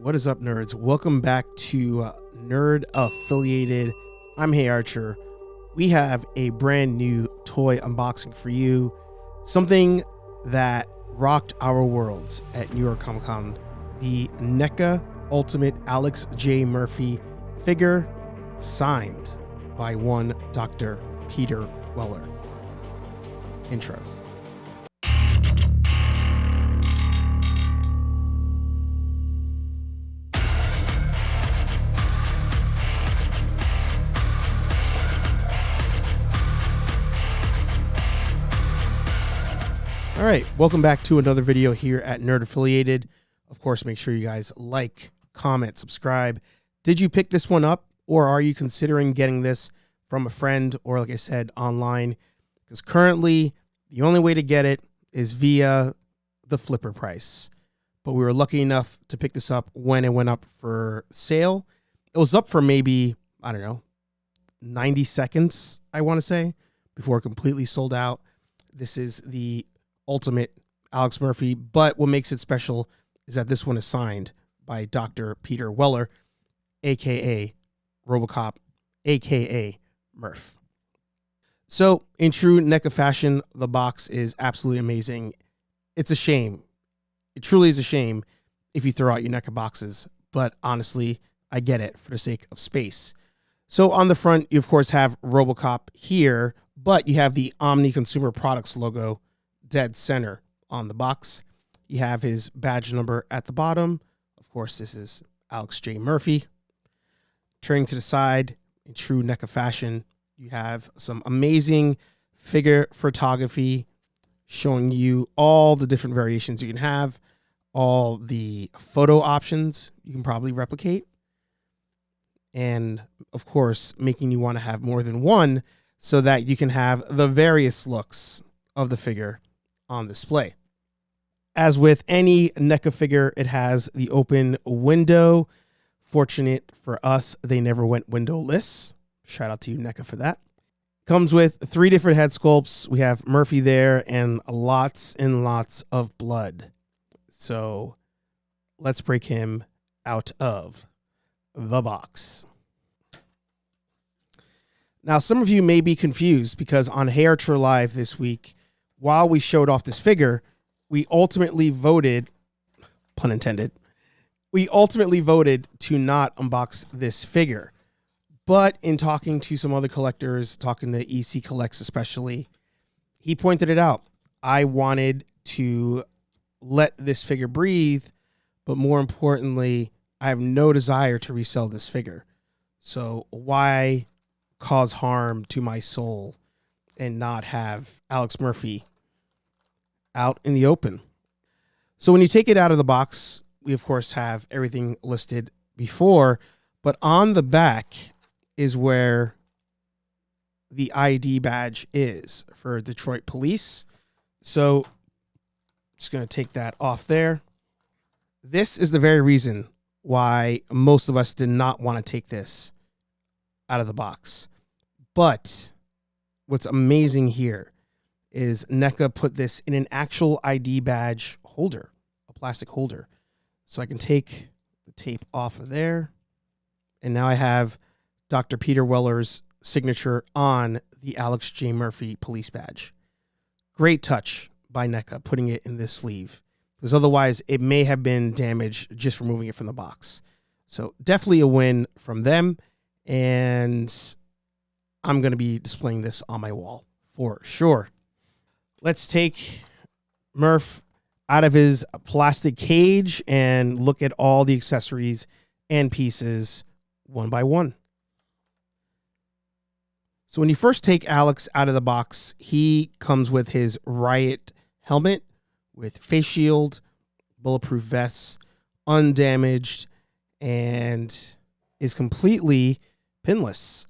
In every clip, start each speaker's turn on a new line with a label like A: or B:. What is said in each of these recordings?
A: What is up, nerds? Welcome back to Nerd Affiliated. I'm Hey Archer. We have a brand new toy unboxing for you. Something that rocked our worlds at New York Comic Con. The NECA Ultimate Alex J. Murphy figure signed by one Dr. Peter Weller. Intro. All right, welcome back to another video here at Nerd Affiliated. Of course, make sure you guys like, comment, subscribe. Did you pick this one up, or are you considering getting this from a friend or, like I said, online? Because currently, the only way to get it is via the flipper price. But we were lucky enough to pick this up when it went up for sale. It was up for maybe, I don't know, 90 seconds, I want to say, before it completely sold out. This is the Ultimate Alex Murphy, but what makes it special is that this one is signed by Dr. Peter Weller, aka Robocop, aka Murph. So in true NECA fashion, the box is absolutely amazing. It's a shame. It truly is a shame if you throw out your NECA boxes, but honestly, I get it for the sake of space. So on the front, you of course have Robocop here, but you have the Omni Consumer Products logo dead center on the box. You have his badge number at the bottom. Of course, this is Alex J. Murphy. Turning to the side, in true NECA fashion, you have some amazing figure photography showing you all the different variations you can have, all the photo options you can probably replicate, and of course, making you want to have more than one so that you can have the various looks of the figure on display. As with any NECA figure, it has the open window. Fortunate for us, they never went windowless. Shout out to you, NECA, for that. Comes with 3 different head sculpts. We have Murphy there and lots and lots of blood. So let's break him out of the box. Now, some of you may be confused because on Hey Archer Live this week, while we showed off this figure, we ultimately voted, pun intended, we ultimately voted to not unbox this figure. But in talking to some other collectors, talking to EC Collects especially, he pointed it out. I wanted to let this figure breathe, but more importantly, I have no desire to resell this figure. So why cause harm to my soul and not have Alex Murphy out in the open? So when you take it out of the box, we of course have everything listed before, but on the back is where the ID badge is for Detroit Police. So just going to take that off there. This is the very reason why most of us did not want to take this out of the box. But what's amazing here is NECA put this in an actual ID badge holder, a plastic holder. So I can take the tape off of there. And now I have Dr. Peter Weller's signature on the Alex J. Murphy police badge. Great touch by NECA putting it in this sleeve, because otherwise it may have been damaged just removing it from the box. So definitely a win from them. And I'm going to be displaying this on my wall for sure. Let's take Murph out of his plastic cage and look at all the accessories and pieces one by one. So when you first take Alex out of the box, he comes with his Riot helmet with face shield, bulletproof vests, undamaged, and is completely pinless.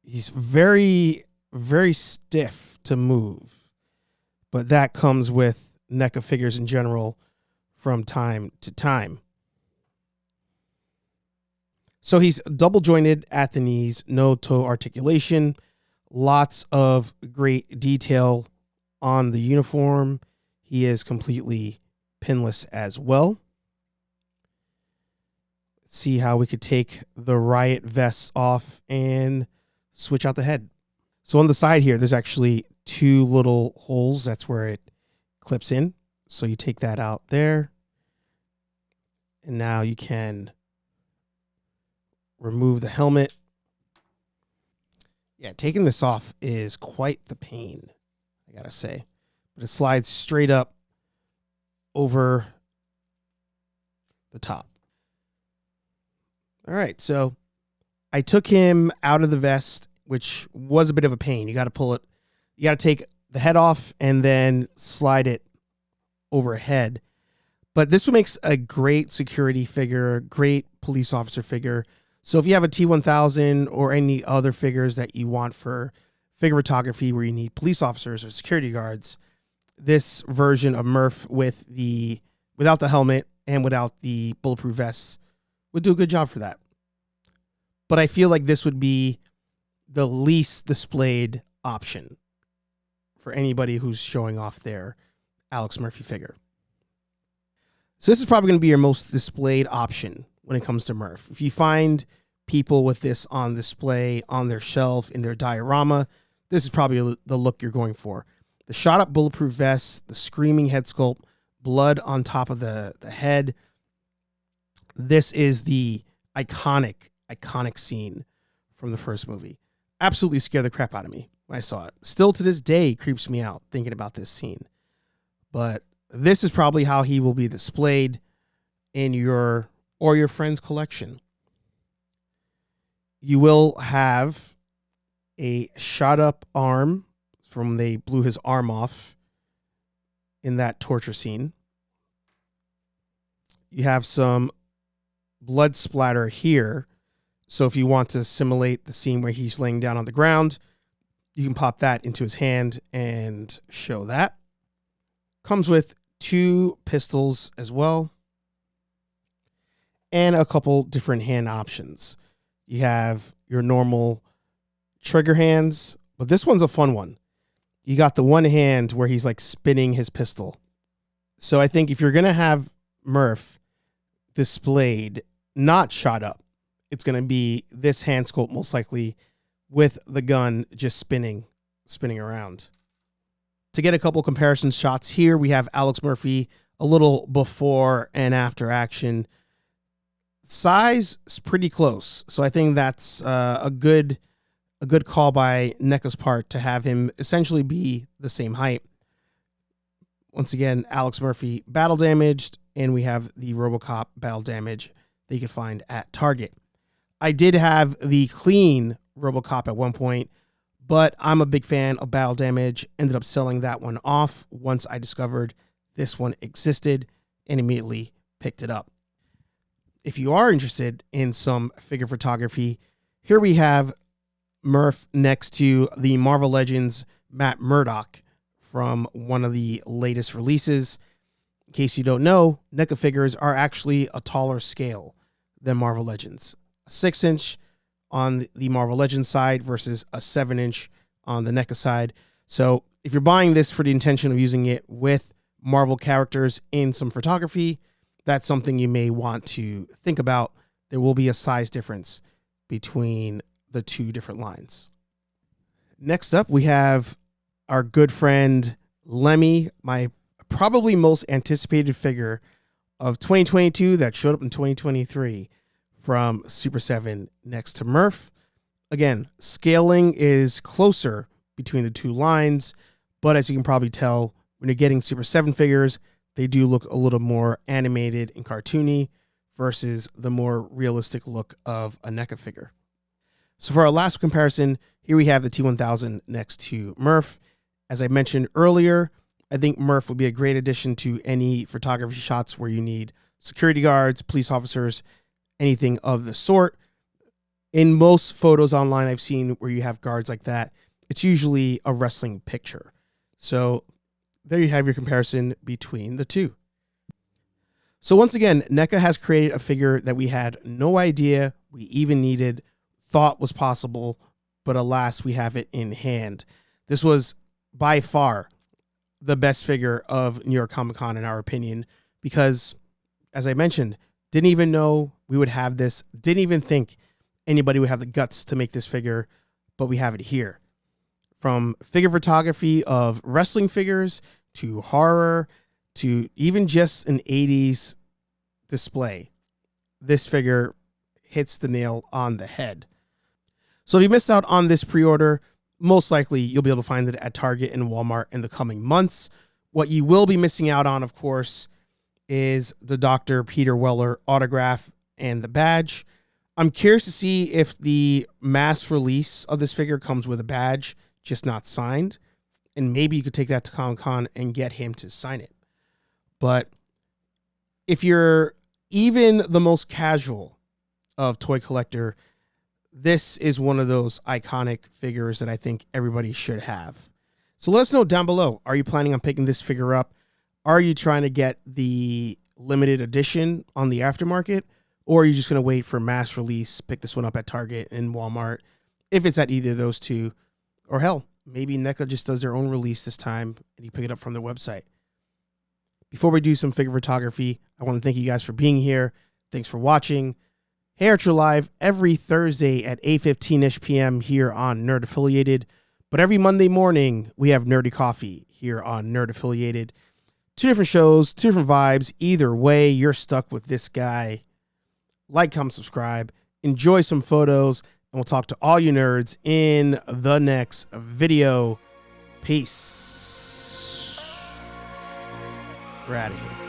A: He's very, very stiff to move, but that comes with NECA figures in general from time to time. So he's double jointed at the knees, no toe articulation, lots of great detail on the uniform. He is completely pinless as well. see how we could take the riot vests off and switch out the head. So on the side here, there's actually 2 little holes. That's where it clips in. So you take that out there. And now you can remove the helmet. Yeah, taking this off is quite the pain, I gotta say. But it slides straight up over the top. All right, so I took him out of the vest, which was a bit of a pain. You got to pull it. You got to take the head off and then slide it overhead. But this makes a great security figure, great police officer figure. So if you have a T1000 or any other figures that you want for figure photography where you need police officers or security guards, this version of Murph without the helmet and without the bulletproof vests would do a good job for that. But I feel like this would be the least displayed option for anybody who's showing off their Alex Murphy figure. So this is probably going to be your most displayed option when it comes to Murph. If you find people with this on display on their shelf in their diorama, this is probably the look you're going for. The shot up bulletproof vest, the screaming head sculpt, blood on top of the head. This is the iconic scene from the first movie. Absolutely scared the crap out of me when I saw it. Still to this day creeps me out thinking about this scene. But this is probably how he will be displayed in your friend's collection. You will have a shot up arm from they blew his arm off in that torture scene. You have some blood splatter here. So if you want to simulate the scene where he's laying down on the ground, you can pop that into his hand and show that. Comes with 2 pistols as well. And a couple different hand options. You have your normal trigger hands, but this one's a fun one. You got the one hand where he's like spinning his pistol. So I think if you're going to have Murph displayed, not shot up, it's going to be this hand sculpt most likely with the gun just spinning around. To get a couple comparison shots here, we have Alex Murphy a little before and after action. Size is pretty close, so I think that's a good call by NECA's part to have him essentially be the same height. Once again, Alex Murphy battle damaged, and we have the RoboCop battle damage that you can find at Target. I did have the clean RoboCop at one point, but I'm a big fan of battle damage. Ended up selling that one off once I discovered this one existed and immediately picked it up. If you are interested in some figure photography, here we have Murph next to the Marvel Legends Matt Murdock from one of the latest releases. In case you don't know, NECA figures are actually a taller scale than Marvel Legends. A 6-inch on the Marvel Legends side versus a 7-inch on the NECA side. So if you're buying this for the intention of using it with Marvel characters in some photography, that's something you may want to think about. There will be a size difference between the 2 different lines. Next up, we have our good friend Lemmy, my probably most anticipated figure of 2022 that showed up in 2023 from Super 7 next to Murph. Again, scaling is closer between the 2 lines, but as you can probably tell, when you're getting Super 7 figures, they do look a little more animated and cartoony versus the more realistic look of a NECA figure. So for our last comparison, here we have the T1000 next to Murph. As I mentioned earlier, I think Murph would be a great addition to any photography shots where you need security guards, police officers, anything of the sort. In most photos online I've seen where you have guards like that, it's usually a wrestling picture. So there you have your comparison between the 2. So once again, NECA has created a figure that we had no idea we even needed, thought was possible, but alas, we have it in hand. This was by far the best figure of New York Comic Con in our opinion, because as I mentioned, didn't even know we would have this. Didn't even think anybody would have the guts to make this figure, but we have it here. From figure photography of wrestling figures to horror to even just an 80s display, this figure hits the nail on the head. So if you missed out on this pre-order, most likely you'll be able to find it at Target and Walmart in the coming months. What you will be missing out on, of course, is the Dr. Peter Weller autograph and the badge. I'm curious to see if the mass release of this figure comes with a badge, just not signed. And maybe you could take that to Comic-Con and get him to sign it. But if you're even the most casual of toy collector, this is one of those iconic figures that I think everybody should have. So let us know down below. Are you planning on picking this figure up? Are you trying to get the limited edition on the aftermarket? Or are you just going to wait for mass release, pick this one up at Target and Walmart, if it's at either of those two? Or hell, maybe NECA just does their own release this time and you pick it up from their website. Before we do some figure photography, I want to thank you guys for being here. Thanks for watching. Hey Archer Live every Thursday at 8:15-ish p.m. here on Nerd Affiliated. But every Monday morning, we have Nerdy Coffee here on Nerd Affiliated. Two different shows, two different vibes. Either way, you're stuck with this guy. Like, comment, subscribe. Enjoy some photos. And we'll talk to all you nerds in the next video. Peace. We're out of here.